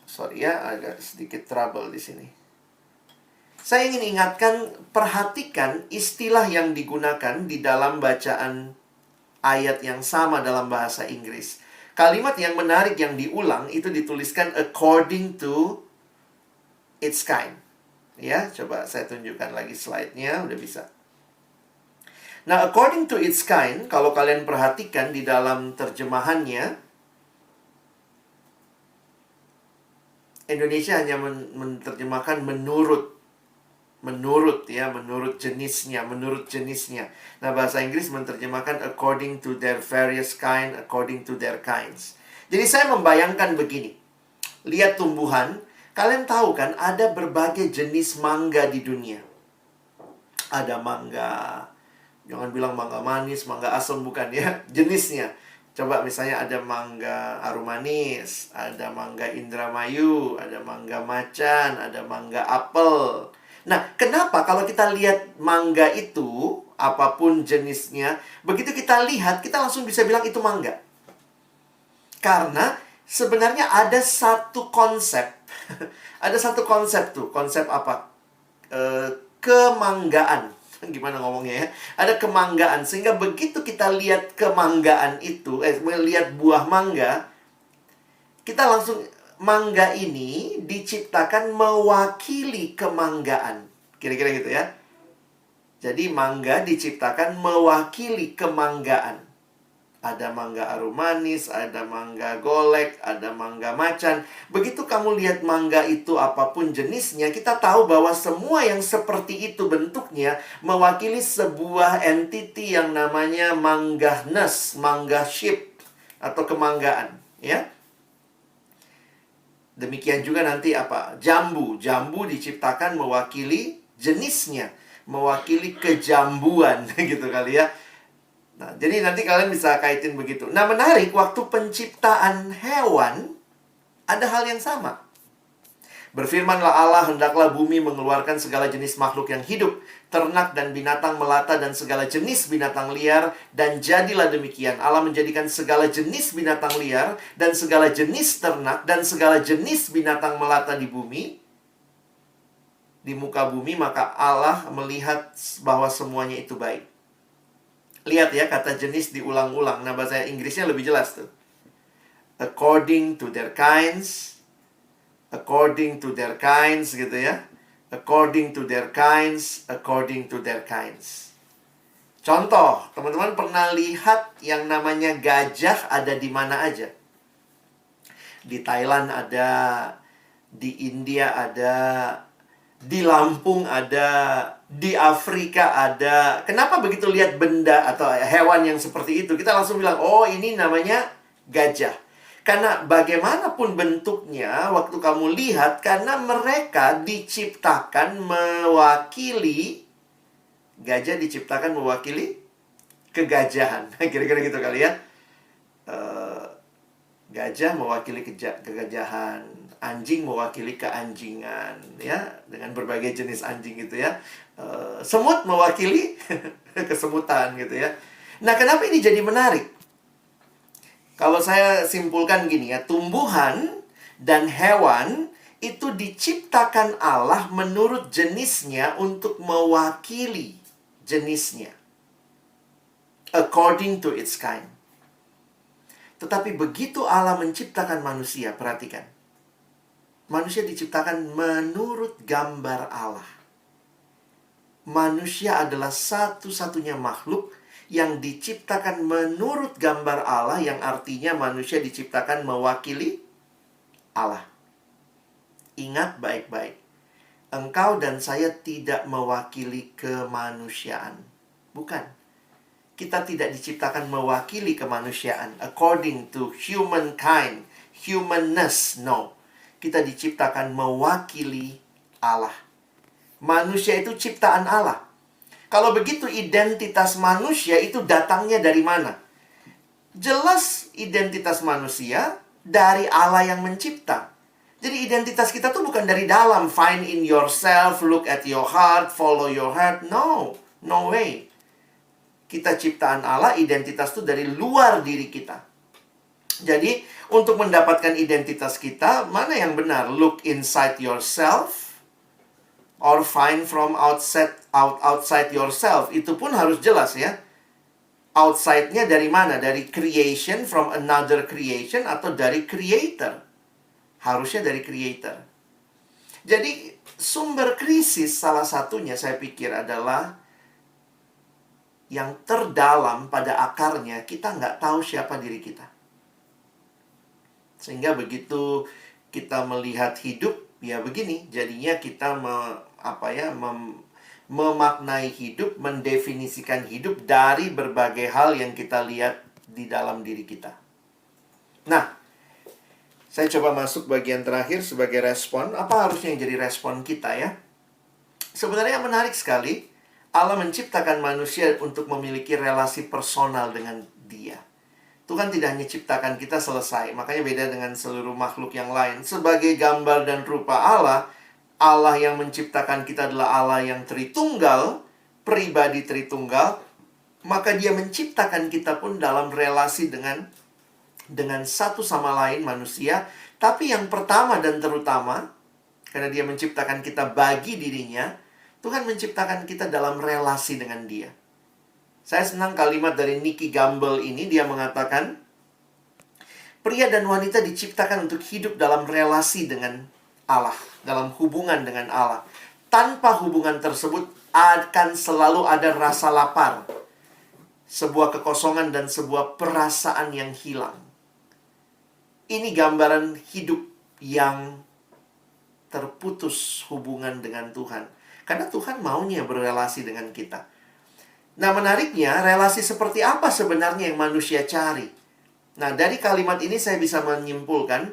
sorry ya, agak sedikit trouble di sini. Saya ingin ingatkan, perhatikan istilah yang digunakan di dalam bacaan ayat yang sama dalam bahasa Inggris. Kalimat yang menarik yang diulang itu dituliskan according to its kind. Ya, coba saya tunjukkan lagi slide-nya, udah bisa. Nah, according to its kind, kalau kalian perhatikan di dalam terjemahannya, Indonesia hanya menerjemahkan menurut jenisnya. Nah, bahasa Inggris menerjemahkan according to their various kind, according to their kinds. Jadi saya membayangkan begini. Lihat tumbuhan, kalian tahu kan ada berbagai jenis mangga di dunia. Ada mangga, jangan bilang mangga manis, mangga asam, bukan ya, jenisnya. Coba misalnya ada mangga aromanis, ada mangga Indramayu, ada mangga macan, ada mangga apel. Nah, kenapa kalau kita lihat mangga itu, apapun jenisnya, begitu kita lihat, kita langsung bisa bilang itu mangga. Karena sebenarnya ada satu konsep. Ada satu konsep tuh. Konsep apa? Kemanggaan. Gimana ngomongnya ya? Ada kemanggaan. Sehingga begitu kita lihat kemanggaan itu, melihat buah mangga, kita langsung, mangga ini diciptakan mewakili kemanggaan. Kira-kira gitu ya. Jadi mangga diciptakan mewakili kemanggaan. Ada mangga aromanis, ada mangga golek, ada mangga macan. Begitu kamu lihat mangga itu apapun jenisnya, kita tahu bahwa semua yang seperti itu bentuknya mewakili sebuah entity yang namanya manggahness, manggaship, atau kemanggaan. Ya. Demikian juga nanti apa? Jambu. Jambu diciptakan mewakili jenisnya, mewakili kejambuan gitu kali ya. Nah, jadi nanti kalian bisa kaitin begitu. Nah, menarik, waktu penciptaan hewan, ada hal yang sama. Berfirmanlah Allah, hendaklah bumi mengeluarkan segala jenis makhluk yang hidup, ternak dan binatang melata dan segala jenis binatang liar, dan jadilah demikian. Allah menjadikan segala jenis binatang liar dan segala jenis ternak dan segala jenis binatang melata di bumi, di muka bumi, maka Allah melihat bahwa semuanya itu baik. Lihat ya, kata jenis diulang-ulang. Nah, bahasa Inggrisnya lebih jelas tuh. According to their kinds, according to their kinds gitu ya. According to their kinds, according to their kinds. Contoh, teman-teman pernah lihat yang namanya gajah ada di mana aja? Di Thailand ada, di India ada, di Lampung ada, di Afrika ada. Kenapa begitu lihat benda atau hewan yang seperti itu, kita langsung bilang, oh ini namanya gajah. Karena bagaimanapun bentuknya, waktu kamu lihat, karena mereka diciptakan mewakili, gajah diciptakan mewakili kegajahan. Kira-kira gitu kali ya. Gajah mewakili kegajahan, anjing mewakili keanjingan, ya, dengan berbagai jenis anjing gitu ya. Semut mewakili kesemutan gitu ya. Nah, kenapa ini jadi menarik? Kalau saya simpulkan gini ya, tumbuhan dan hewan itu diciptakan Allah menurut jenisnya untuk mewakili jenisnya. According to its kind. Tetapi begitu Allah menciptakan manusia, perhatikan. Manusia diciptakan menurut gambar Allah. Manusia adalah satu-satunya makhluk yang diciptakan menurut gambar Allah, yang artinya manusia diciptakan mewakili Allah. Ingat baik-baik. Engkau dan saya tidak mewakili kemanusiaan. Bukan. Kita tidak diciptakan mewakili kemanusiaan according to humankind, humanness, no. Kita diciptakan mewakili Allah. Manusia itu ciptaan Allah. Kalau begitu, identitas manusia itu datangnya dari mana? Jelas identitas manusia dari Allah yang mencipta. Jadi identitas kita tuh bukan dari dalam. Find in yourself, look at your heart, follow your heart. No, no way. Kita ciptaan Allah, identitas itu dari luar diri kita. Jadi, untuk mendapatkan identitas kita, mana yang benar? Look inside yourself or find from outside yourself. Itu pun harus jelas ya. Outside-nya dari mana? Dari creation, from another creation, atau dari creator? Harusnya dari creator. Jadi, sumber krisis salah satunya saya pikir adalah yang terdalam pada akarnya, kita nggak tahu siapa diri kita. Sehingga begitu kita melihat hidup, ya begini, jadinya kita memaknai hidup, mendefinisikan hidup dari berbagai hal yang kita lihat di dalam diri kita. Nah, saya coba masuk bagian terakhir sebagai respon. Apa harusnya yang jadi respon kita ya? Sebenarnya menarik sekali. Allah menciptakan manusia untuk memiliki relasi personal dengan Dia. Tuhan tidak hanya ciptakan kita selesai. Makanya beda dengan seluruh makhluk yang lain. Sebagai gambar dan rupa Allah, Allah yang menciptakan kita adalah Allah yang Tritunggal, pribadi Tritunggal. Maka Dia menciptakan kita pun dalam relasi dengan satu sama lain manusia. Tapi yang pertama dan terutama, karena Dia menciptakan kita bagi dirinya, Tuhan menciptakan kita dalam relasi dengan Dia. Saya senang kalimat dari Nicky Gamble ini. Dia mengatakan, pria dan wanita diciptakan untuk hidup dalam relasi dengan Allah, dalam hubungan dengan Allah. Tanpa hubungan tersebut akan selalu ada rasa lapar, sebuah kekosongan dan sebuah perasaan yang hilang. Ini gambaran hidup yang terputus hubungan dengan Tuhan. Karena Tuhan maunya berrelasi dengan kita. Nah, menariknya, relasi seperti apa sebenarnya yang manusia cari? Nah, dari kalimat ini saya bisa menyimpulkan,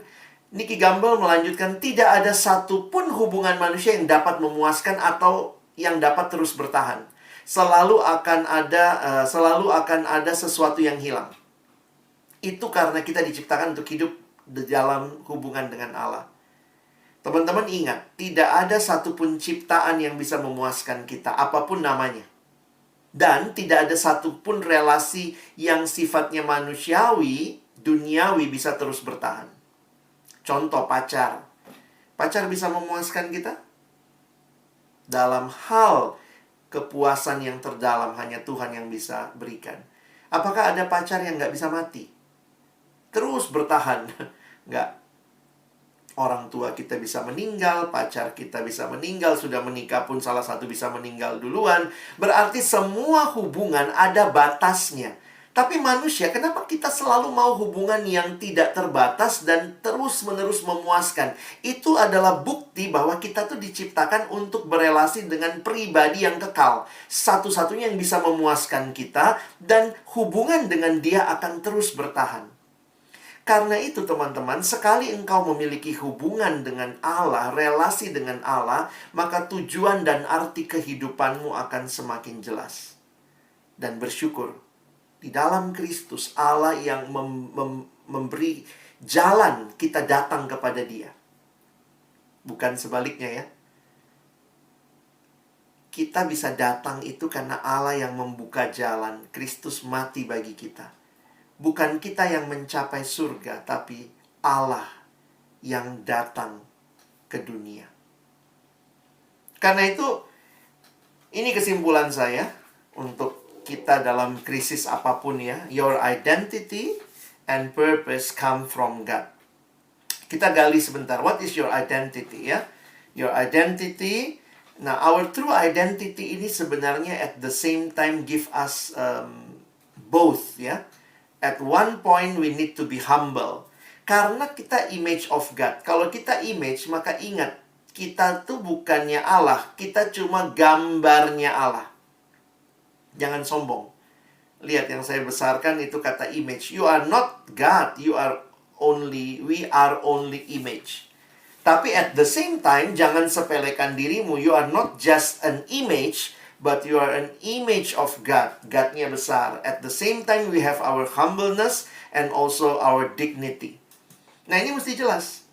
Nicky Gamble melanjutkan, tidak ada satupun hubungan manusia yang dapat memuaskan atau yang dapat terus bertahan. selalu akan ada sesuatu yang hilang. Itu karena kita diciptakan untuk hidup di dalam hubungan dengan Allah. Teman-teman ingat, tidak ada satupun ciptaan yang bisa memuaskan kita, apapun namanya. Dan tidak ada satupun relasi yang sifatnya manusiawi, duniawi bisa terus bertahan. Contoh pacar. Pacar bisa memuaskan kita? Dalam hal kepuasan yang terdalam hanya Tuhan yang bisa berikan. Apakah ada pacar yang nggak bisa mati? Terus bertahan? Nggak. Orang tua kita bisa meninggal, pacar kita bisa meninggal, sudah menikah pun salah satu bisa meninggal duluan. Berarti semua hubungan ada batasnya. Tapi manusia, kenapa kita selalu mau hubungan yang tidak terbatas dan terus-menerus memuaskan? Itu adalah bukti bahwa kita tuh diciptakan untuk berelasi dengan pribadi yang kekal. Satu-satunya yang bisa memuaskan kita dan hubungan dengan dia akan terus bertahan. Karena itu teman-teman, sekali engkau memiliki hubungan dengan Allah, relasi dengan Allah, maka tujuan dan arti kehidupanmu akan semakin jelas. Dan bersyukur, di dalam Kristus, Allah yang memberi jalan kita datang kepada Dia. Bukan sebaliknya ya. Kita bisa datang itu karena Allah yang membuka jalan. Kristus mati bagi kita. Bukan kita yang mencapai surga, tapi Allah yang datang ke dunia. Karena itu, ini kesimpulan saya untuk kita dalam krisis apapun ya. Your identity and purpose come from God. Kita gali sebentar. What is your identity ya? Your identity. Nah, our true identity ini sebenarnya at the same time give us both ya. At one point we need to be humble. Karena kita image of God. Kalau kita image, maka ingat, kita tuh bukannya Allah. Kita cuma gambarnya Allah. Jangan sombong. Lihat yang saya besarkan itu kata image. You are not God. We are only image. Tapi at the same time, jangan sepelekan dirimu. You are not just an image, but you are an image of God. God-nya besar. At the same time, we have our humbleness and also our dignity. Nah, ini mesti jelas.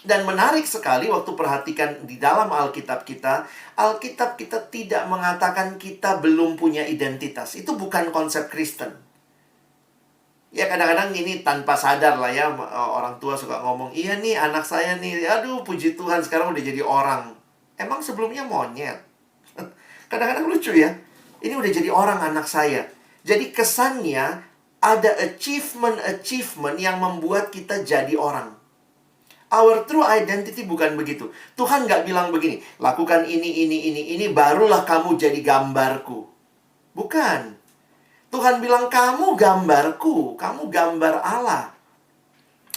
Dan menarik sekali waktu perhatikan di dalam Alkitab kita tidak mengatakan kita belum punya identitas. Itu bukan konsep Kristen. Ya kadang-kadang ini tanpa sadar lah ya, orang tua suka ngomong, iya nih anak saya nih, aduh puji Tuhan sekarang udah jadi orang. Emang sebelumnya monyet? Kadang-kadang lucu ya. Ini udah jadi orang anak saya. Jadi kesannya ada achievement yang membuat kita jadi orang. Our true identity bukan begitu. Tuhan nggak bilang begini, lakukan ini, barulah kamu jadi gambarku. Bukan. Tuhan bilang, kamu gambarku. Kamu gambar Allah.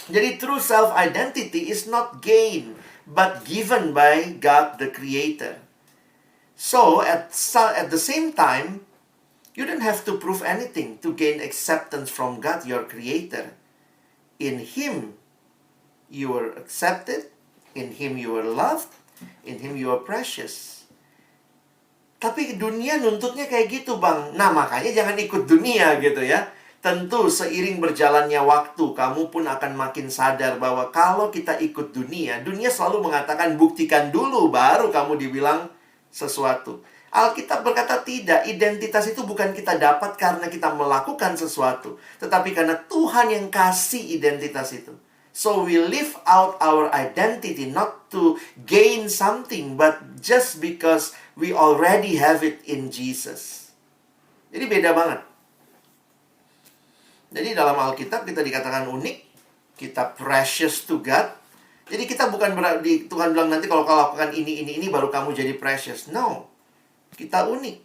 Jadi true self-identity is not gained, but given by God the Creator. So, at the same time, you don't have to prove anything to gain acceptance from God, your Creator. In Him, you are accepted. In Him, you are loved. In Him, you are precious. Tapi dunia nuntutnya kayak gitu, Bang. Nah, makanya jangan ikut dunia gitu ya. Tentu seiring berjalannya waktu, kamu pun akan makin sadar bahwa kalau kita ikut dunia, dunia selalu mengatakan buktikan dulu, baru kamu dibilang sesuatu. Alkitab berkata tidak, identitas itu bukan kita dapat karena kita melakukan sesuatu, tetapi karena Tuhan yang kasih identitas itu. So we live out our identity not to gain something, but just because we already have it in Jesus. Jadi beda banget. Jadi dalam Alkitab kita dikatakan unik, kita precious to God. Jadi kita bukan berarti Tuhan bilang nanti kalau kau lakukan ini baru kamu jadi precious. No. Kita unik.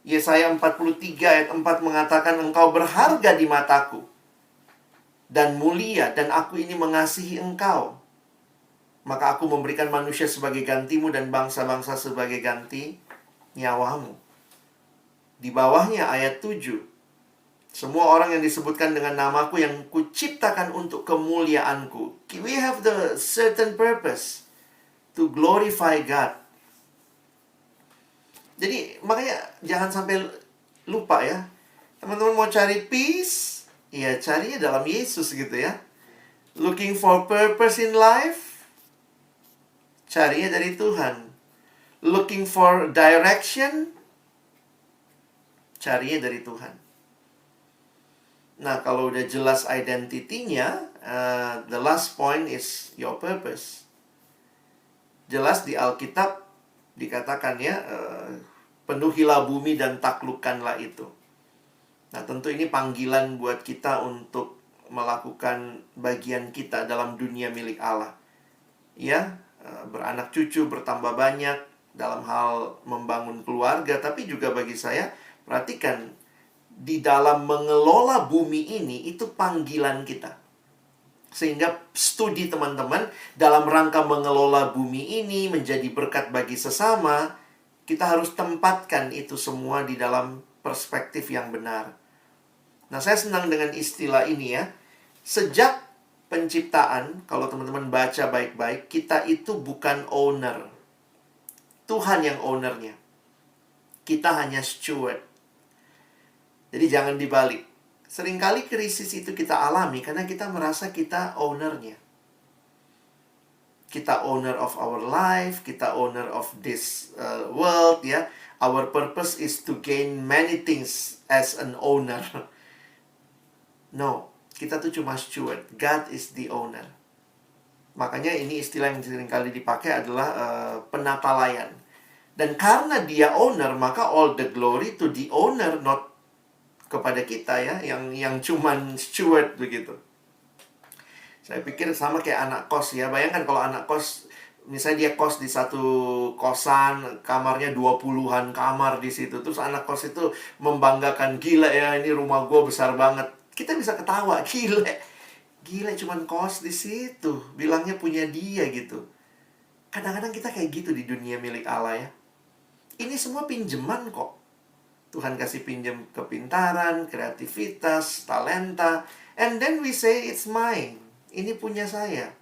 Yesaya 43 ayat 4 mengatakan engkau berharga di mataku dan mulia, dan aku ini mengasihi engkau. Maka aku memberikan manusia sebagai gantimu dan bangsa-bangsa sebagai ganti nyawamu. Di bawahnya ayat 7. Semua orang yang disebutkan dengan namaku yang kuciptakan untuk kemuliaanku. We have the certain purpose to glorify God. Jadi makanya jangan sampai lupa ya. Teman-teman mau cari peace, ya carinya dalam Yesus gitu ya. Looking for purpose in life, carinya dari Tuhan. Looking for direction, carinya dari Tuhan. Nah, kalau udah jelas identitinya, the last point is your purpose. Jelas di Alkitab dikatakan ya, penuhilah bumi dan taklukkanlah itu. Nah, tentu ini panggilan buat kita untuk melakukan bagian kita dalam dunia milik Allah. Ya, beranak cucu, bertambah banyak dalam hal membangun keluarga. Tapi juga bagi saya, perhatikan, di dalam mengelola bumi ini, itu panggilan kita. Sehingga studi teman-teman, dalam rangka mengelola bumi ini, menjadi berkat bagi sesama, kita harus tempatkan itu semua di dalam perspektif yang benar. Nah, saya senang dengan istilah ini ya. Sejak penciptaan, kalau teman-teman baca baik-baik, kita itu bukan owner. Tuhan yang ownernya. Kita hanya steward. Jadi jangan dibalik. Seringkali krisis itu kita alami karena kita merasa kita ownernya. Kita owner of our life, kita owner of this world ya. Our purpose is to gain many things as an owner. No, kita tuh cuma steward. God is the owner. Makanya ini istilah yang seringkali dipakai adalah penata layan. Dan karena dia owner, maka all the glory to the owner, not kepada kita ya, yang cuman steward begitu. Saya pikir sama kayak anak kos ya. Bayangkan kalau anak kos, misalnya dia kos di satu kosan, kamarnya 20-an kamar di situ. Terus anak kos itu membanggakan, gila ya, ini rumah gue besar banget. Kita bisa ketawa, gila cuman kos di situ, bilangnya punya dia gitu. Kadang-kadang kita kayak gitu di dunia milik Allah ya. Ini semua pinjaman kok. Tuhan kasih pinjam kepintaran, kreativitas, talenta, and then we say it's mine. Ini punya saya.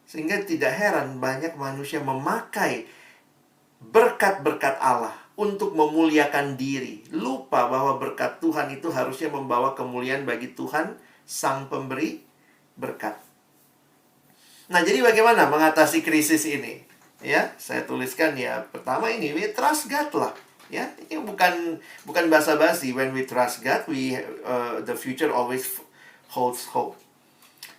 Sehingga tidak heran banyak manusia memakai berkat-berkat Allah untuk memuliakan diri. Lupa bahwa berkat Tuhan itu harusnya membawa kemuliaan bagi Tuhan, Sang Pemberi berkat. Nah, jadi bagaimana mengatasi krisis ini? Ya, saya tuliskan ya. Pertama ini, we trust God lah. Ya, ini bukan basa-basi. When we trust God, the future always holds hope.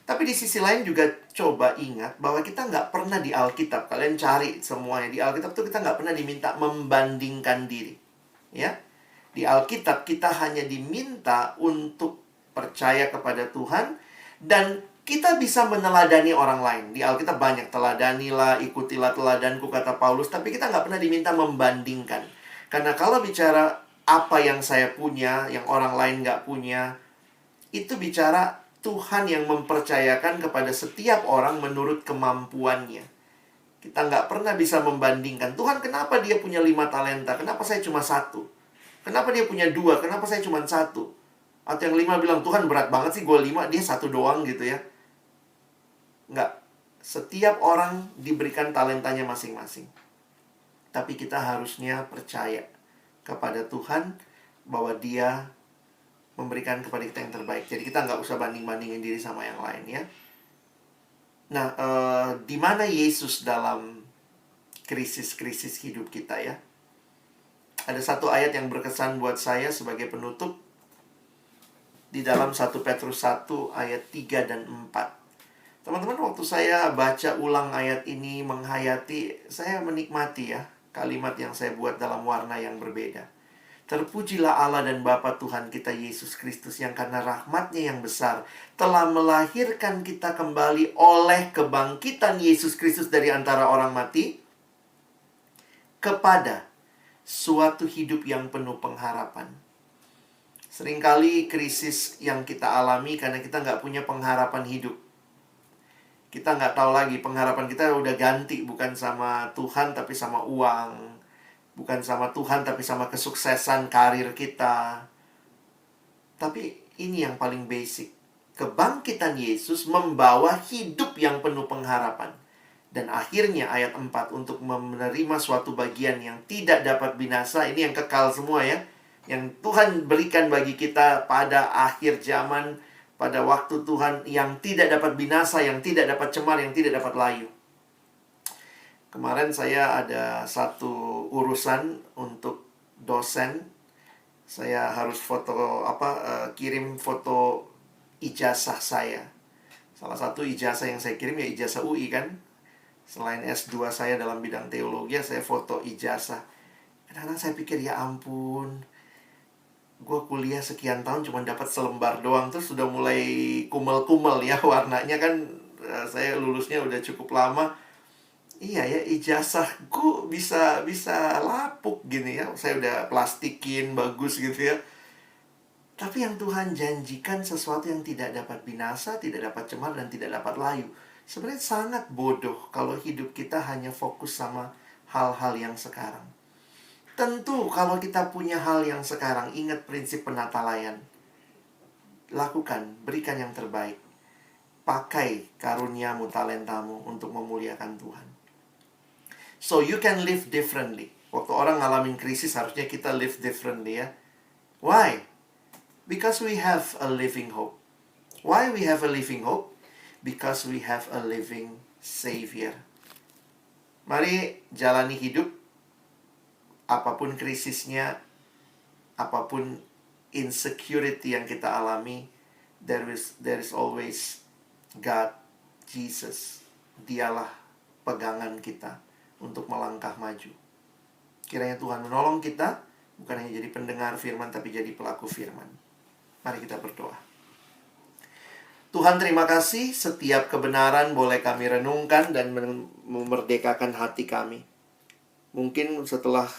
Tapi di sisi lain juga coba ingat bahwa kita nggak pernah di Alkitab, kalian cari semuanya, di Alkitab tuh kita nggak pernah diminta membandingkan diri. Ya, di Alkitab kita hanya diminta untuk percaya kepada Tuhan, dan kita bisa meneladani orang lain. Di Alkitab banyak, teladanilah, ikutilah teladanku, kata Paulus. Tapi kita nggak pernah diminta membandingkan. Karena kalau bicara apa yang saya punya, yang orang lain nggak punya, itu bicara Tuhan yang mempercayakan kepada setiap orang menurut kemampuannya. Kita nggak pernah bisa membandingkan. Tuhan, kenapa dia punya 5 talenta? Kenapa saya cuma 1? Kenapa dia punya 2? Kenapa saya cuma 1? Atau yang 5 bilang, Tuhan berat banget sih, gue 5, dia 1 doang gitu ya. Nggak. Setiap orang diberikan talentanya masing-masing. Tapi kita harusnya percaya kepada Tuhan bahwa dia memberikan kepada kita yang terbaik. Jadi kita nggak usah banding-bandingin diri sama yang lain ya. Nah, di mana Yesus dalam krisis-krisis hidup kita ya? Ada satu ayat yang berkesan buat saya sebagai penutup. Di dalam 1 Petrus 1 ayat 3 dan 4. Teman-teman, waktu saya baca ulang ayat ini, menghayati, saya menikmati ya kalimat yang saya buat dalam warna yang berbeda. Terpujilah Allah dan Bapa Tuhan kita Yesus Kristus, yang karena rahmat-Nya yang besar telah melahirkan kita kembali oleh kebangkitan Yesus Kristus dari antara orang mati kepada suatu hidup yang penuh pengharapan. Seringkali krisis yang kita alami karena kita nggak punya pengharapan hidup. Kita nggak tahu lagi, pengharapan kita udah ganti, bukan sama Tuhan tapi sama uang. Bukan sama Tuhan, tapi sama kesuksesan karir kita. Tapi ini yang paling basic. Kebangkitan Yesus membawa hidup yang penuh pengharapan. Dan akhirnya ayat 4, untuk menerima suatu bagian yang tidak dapat binasa. Ini yang kekal semua ya. Yang Tuhan berikan bagi kita pada akhir zaman, pada waktu Tuhan, yang tidak dapat binasa, yang tidak dapat cemar, yang tidak dapat layu. Kemarin saya ada satu urusan untuk dosen. Saya harus kirim foto ijazah saya. Salah satu ijazah yang saya kirim ya ijazah UI kan. Selain S2 saya dalam bidang teologi, saya foto ijazah. Kadang-kadang saya pikir, ya ampun, gue kuliah sekian tahun cuma dapat selembar doang. Terus sudah mulai kumel-kumel ya warnanya kan. Saya lulusnya udah cukup lama. Iya ya, ijazahku bisa lapuk gini ya. Saya udah plastikin, bagus gitu ya. Tapi yang Tuhan janjikan sesuatu yang tidak dapat binasa, tidak dapat cemar, dan tidak dapat layu. Sebenarnya sangat bodoh kalau hidup kita hanya fokus sama hal-hal yang sekarang. Tentu kalau kita punya hal yang sekarang, ingat prinsip penatalayan. Lakukan, berikan yang terbaik. Pakai karuniamu, talentamu untuk memuliakan Tuhan. So you can live differently. Waktu orang ngalamin krisis, harusnya kita live differently ya. Why? Because we have a living hope. Why we have a living hope? Because we have a living Savior. Mari jalani hidup, apapun krisisnya, apapun insecurity yang kita alami, there is always God, Jesus. Dialah pegangan kita untuk melangkah maju. Kiranya Tuhan menolong kita, bukan hanya jadi pendengar firman, tapi jadi pelaku firman. Mari kita berdoa. Tuhan, terima kasih, setiap kebenaran boleh kami renungkan dan memerdekakan hati kami. Mungkin setelah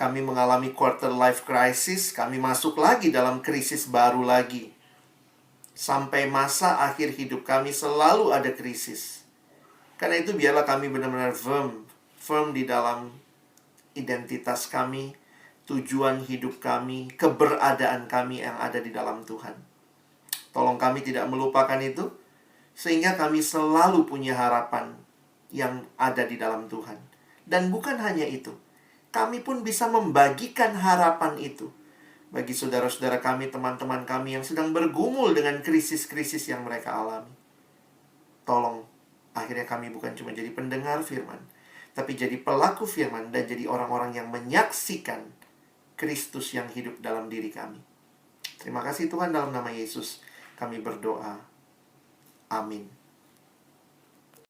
kami mengalami quarter life crisis, kami masuk lagi dalam krisis baru lagi. Sampai masa akhir hidup kami selalu ada krisis. Karena itu biarlah kami benar-benar firm di dalam identitas kami, tujuan hidup kami, keberadaan kami yang ada di dalam Tuhan. Tolong kami tidak melupakan itu, sehingga kami selalu punya harapan yang ada di dalam Tuhan. Dan bukan hanya itu, kami pun bisa membagikan harapan itu bagi saudara-saudara kami, teman-teman kami yang sedang bergumul dengan krisis-krisis yang mereka alami. Tolong, akhirnya kami bukan cuma jadi pendengar firman, tapi jadi pelaku firman dan jadi orang-orang yang menyaksikan Kristus yang hidup dalam diri kami. Terima kasih Tuhan, dalam nama Yesus kami berdoa. Amin.